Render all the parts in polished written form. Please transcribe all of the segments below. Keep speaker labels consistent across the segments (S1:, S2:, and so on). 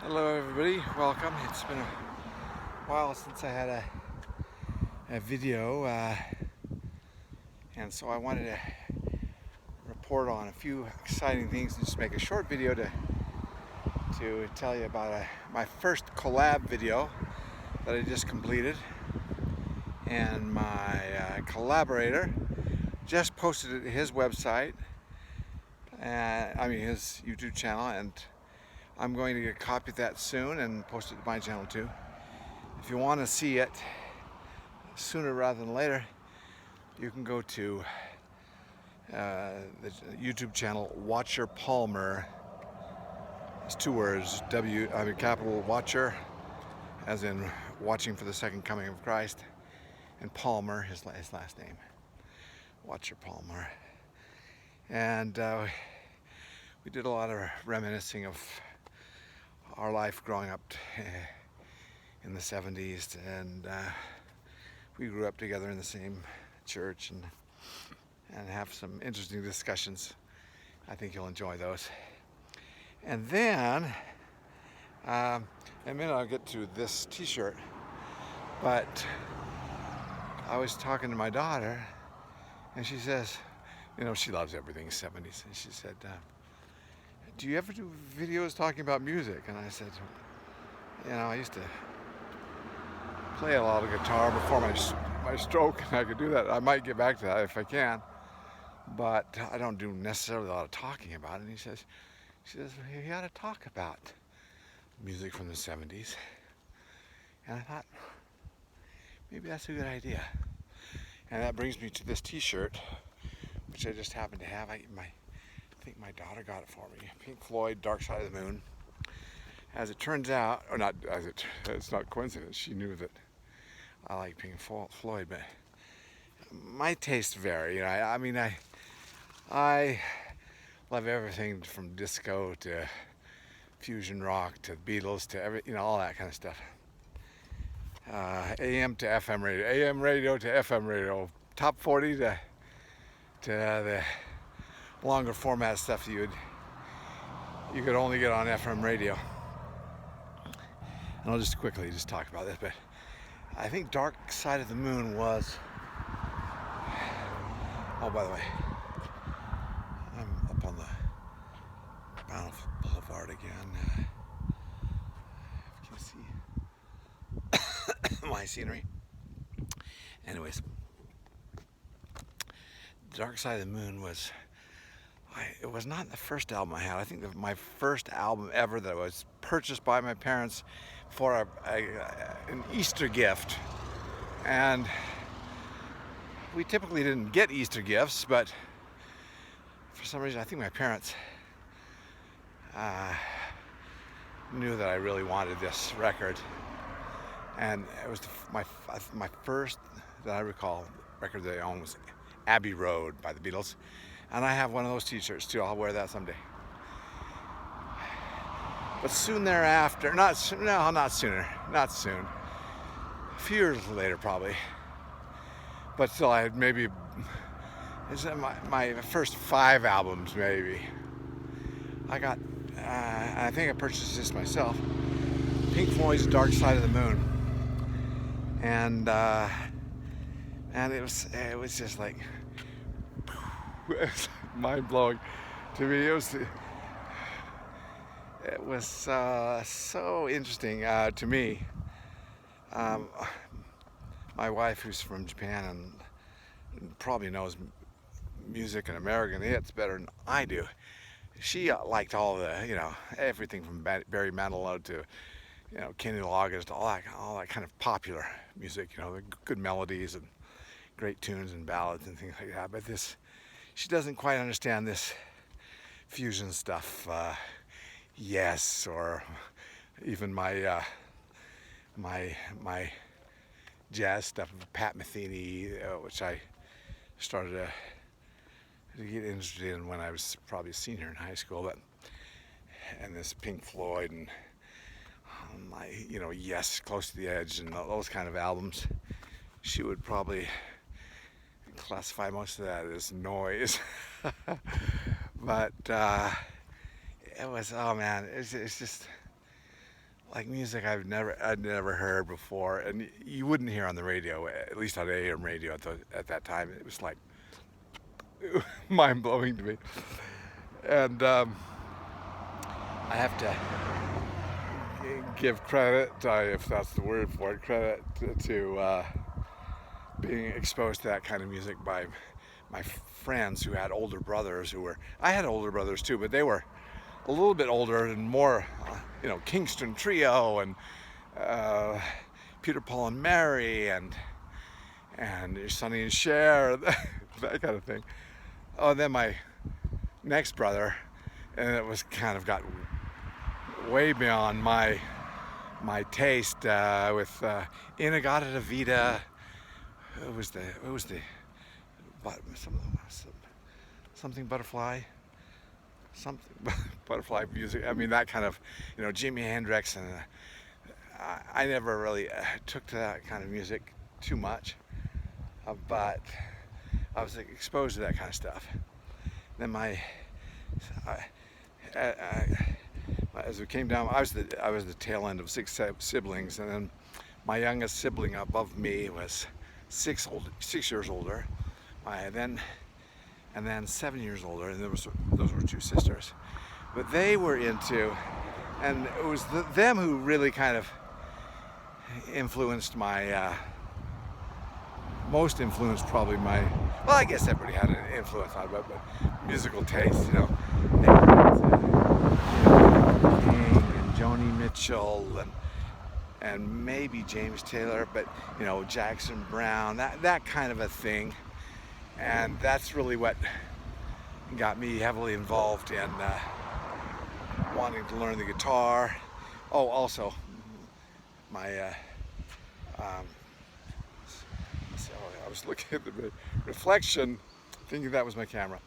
S1: Hello everybody, welcome. It's been a while since I had a video and so I wanted to report on a few exciting things and just make a short video to tell you about my first collab video that I just completed, and my collaborator just posted it to his website, his YouTube channel, and I'm going to get a copy of that soon and post it to my channel too. If you want to see it sooner rather than later, you can go to the YouTube channel Watcher Palmer. It's two words, capital Watcher, as in watching for the second coming of Christ, and Palmer, his last name, Watcher Palmer. And we did a lot of reminiscing of our life growing up in the 70s, and we grew up together in the same church and have some interesting discussions. I think you'll enjoy those. And then in a minute I'll get to this t-shirt, but I was talking to my daughter and she says, you know, she loves everything 70s, and she said, do you ever do videos talking about music? And I said, you know, I used to play a lot of guitar before my stroke, and I could do that. I might get back to that if I can, but I don't do necessarily a lot of talking about it. And she says, well, you ought to talk about music from the 70s. And I thought, maybe that's a good idea. And that brings me to this t-shirt, which I just happen to have. I think my daughter got it for me. Pink Floyd, Dark Side of the Moon. As it turns out, or not, it's not coincidence, she knew that I like Pink Floyd, but my tastes vary. You know, I love everything from disco to fusion rock to Beatles to all that kind of stuff. AM to FM radio, AM radio to FM radio, top 40 to the longer format stuff you could only get on FM radio. And I'll just quickly talk about this, but I think Dark Side of the Moon was, oh, by the way, I'm up on the Bountiful Boulevard again. Can you see my scenery? Anyways, Dark Side of the Moon was, it was not the first album I had. I think my first album ever that was purchased by my parents for an Easter gift. And we typically didn't get Easter gifts, but for some reason I think my parents knew that I really wanted this record. And it was my first, that I recall, record that I owned was Abbey Road by the Beatles. And I have one of those t-shirts too. I'll wear that someday. But soon thereafter, not soon. A few years later probably. But still, I had maybe, my first 5 albums maybe. I got, I think I purchased this myself. Pink Floyd's Dark Side of the Moon. And it was just like, it's mind-blowing to me. It was so interesting to me. My wife, who's from Japan and probably knows music and American hits better than I do, she liked all the, everything from Barry Manilow to, Kenny Loggins, all that kind of popular music, the good melodies and great tunes and ballads and things like that. But she doesn't quite understand this fusion stuff. Yes, or even my jazz stuff of Pat Metheny, which I started to get interested in when I was probably a senior in high school. And this Pink Floyd and Yes, Close to the Edge and those kind of albums, she would probably classify most of that as noise. But it was, oh man, it's just like music I'd never heard before, and you wouldn't hear on the radio, at least on AM radio at that time. It was like mind blowing to me, and I have to give credit, if that's the word for it, credit to being exposed to that kind of music by my friends who had older brothers I had older brothers too, but they were a little bit older and more, Kingston Trio and Peter, Paul and Mary and Sonny and Cher, that kind of thing. Oh, then my next brother, and it was kind of got way beyond my taste with Inagata Vida. It was the something butterfly, something butterfly music. I mean, that kind of, Jimi Hendrix, and I never really took to that kind of music too much, but I was exposed to that kind of stuff. Then as we came down, I was the tail end of 6 siblings, and then my youngest sibling above me was 6 years older, and then 7 years older, and those were 2 sisters. But they were into, and it was them who really kind of influenced most influenced probably well, I guess everybody had an influence on it, but musical taste, King and Joni Mitchell and maybe James Taylor, but Jackson Brown, that kind of a thing. And that's really what got me heavily involved in wanting to learn the guitar. Oh, also my I was looking at the reflection, thinking that was my camera.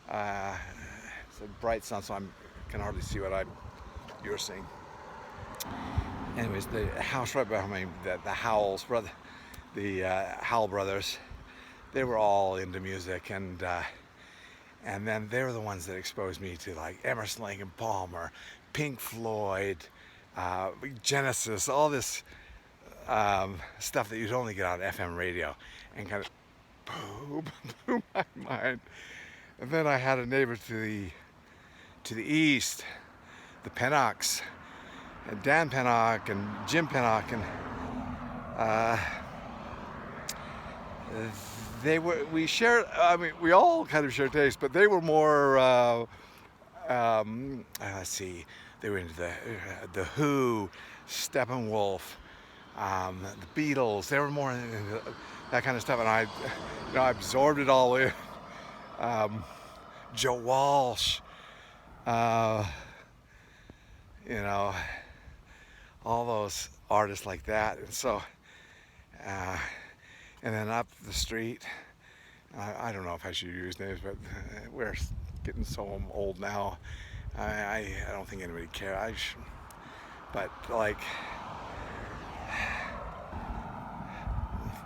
S1: It's a bright sun, so I can hardly see what you're seeing. Anyways, the house right behind me, the Howells brother, the Howell brothers, they were all into music, and then they were the ones that exposed me to like Emerson, Lake and Palmer, Pink Floyd, Genesis, all this stuff that you'd only get on FM radio, and kind of blew my mind. And then I had a neighbor to the east, the Pennocks, and Dan Pennock and Jim Pennock, and we shared, we all kind of shared taste, but they were more, let's see, they were into the Who, Steppenwolf, the Beatles. They were more into that kind of stuff, and I absorbed it all in. Joe Walsh, all those artists like that. And so, and then up the street, I don't know if I should use names, but we're getting so old now. I don't think anybody cares. But like,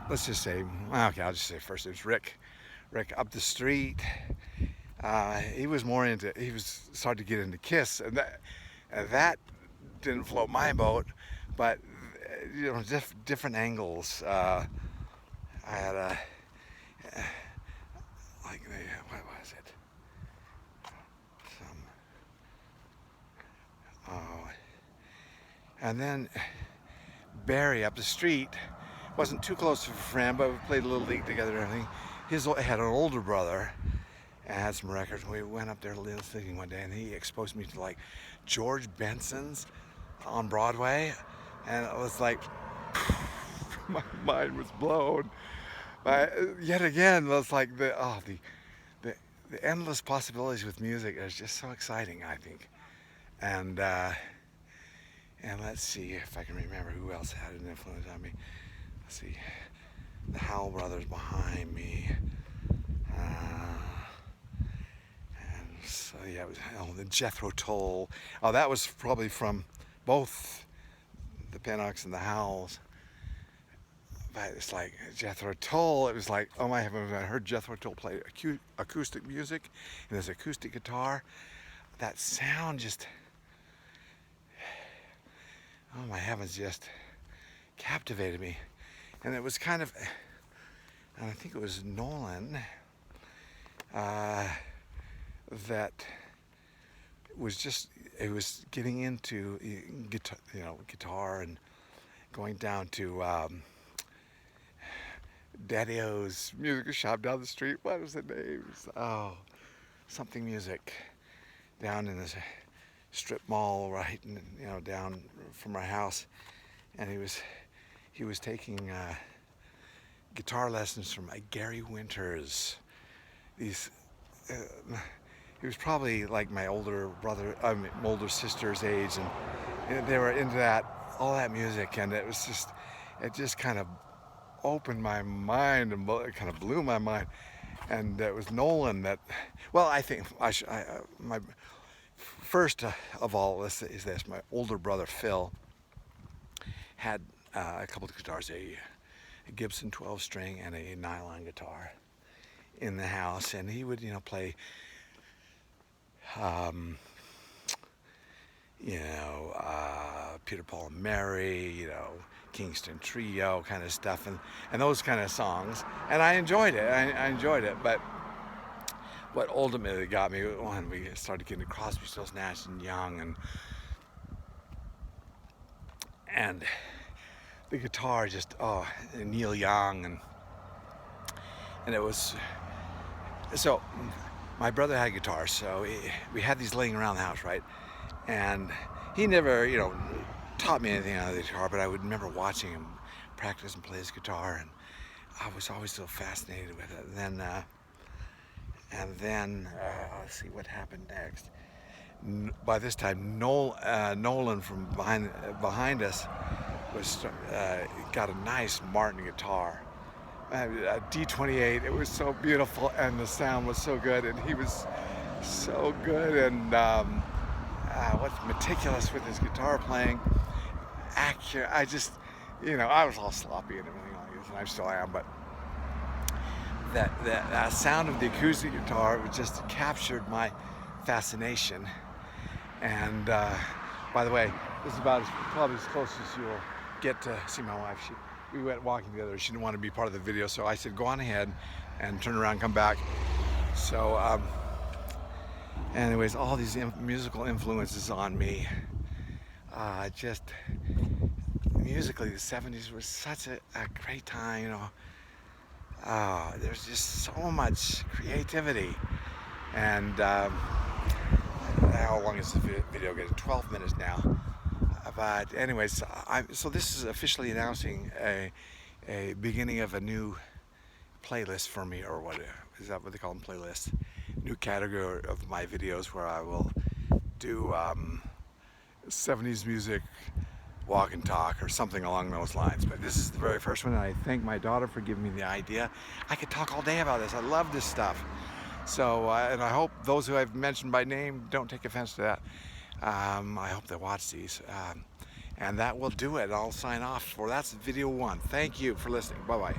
S1: let's just say, okay, I'll just say first name's Rick. Rick up the street. He was started to get into Kiss, and that didn't float my boat, but different angles. I had what was it? And then Barry up the street wasn't too close to a friend, but we played a little league together and everything. He had an older brother and had some records. We went up there listening one day, and he exposed me to like George Benson's on Broadway, and it was like my mind was blown. Yet again, it was like the endless possibilities with music is just so exciting, I think. And let's see if I can remember who else had an influence on me. Let's see, the Howell brothers behind me. And so yeah, it was the Jethro Tull. Oh, that was probably from both the Pennocks and the Howells. But it's like Jethro Tull, it was like, oh my heavens, I heard Jethro Tull play acoustic music, and there's acoustic guitar. That sound just, oh my heavens, just captivated me. And it was kind of, and I think it was Nolan that was just, it was getting into guitar and going down to Daddy-O's music shop down the street. What was the name? Oh, something music, down in this strip mall, right, down from our house. And he was taking guitar lessons from Gary Winters. He was probably like my older sister's age, and they were into all that music, and it just kind of opened my mind, and it kind of blew my mind. And it was Nolan that, well, I think my first of all is this: my older brother Phil had a couple of guitars, a Gibson 12-string and a nylon guitar in the house, and he would play Peter, Paul and Mary, Kingston Trio kind of stuff, and those kind of songs, and I enjoyed it. I enjoyed it, but what ultimately got me when we started getting to Crosby, Stills, Nash and Young, and the guitar just, and Neil Young, and it was, so my brother had guitars, so we had these laying around the house, right? And he never, taught me anything on the guitar, but I would remember watching him practice and play his guitar, and I was always so fascinated with it. And then let's see what happened next. By this time, Nolan from behind us got a nice Martin guitar, a D28. It was so beautiful, and the sound was so good, and he was so good, and what's meticulous with his guitar playing, accurate. I just, I was all sloppy and everything like this, and I still am, but that sound of the acoustic guitar just captured my fascination. And by the way, this is probably as close as you'll get to see my wife. We went walking together. She didn't want to be part of the video, so I said, go on ahead and turn around, come back. So anyways, all these musical influences on me, just musically, the 70s was such a great time, there's just so much creativity. And how long is the video getting? 12 minutes now. But anyways, so this is officially announcing a beginning of a new playlist for me, or what is that what they call them, playlists? New category of my videos where I will do 70s music, walk and talk, or something along those lines. But this is the very first one, and I thank my daughter for giving me the idea. I could talk all day about this. I love this stuff. So, and I hope those who I've mentioned by name don't take offense to that. I hope they watch these. And that will do it. I'll sign off for that's video 1. Thank you for listening. Bye-bye.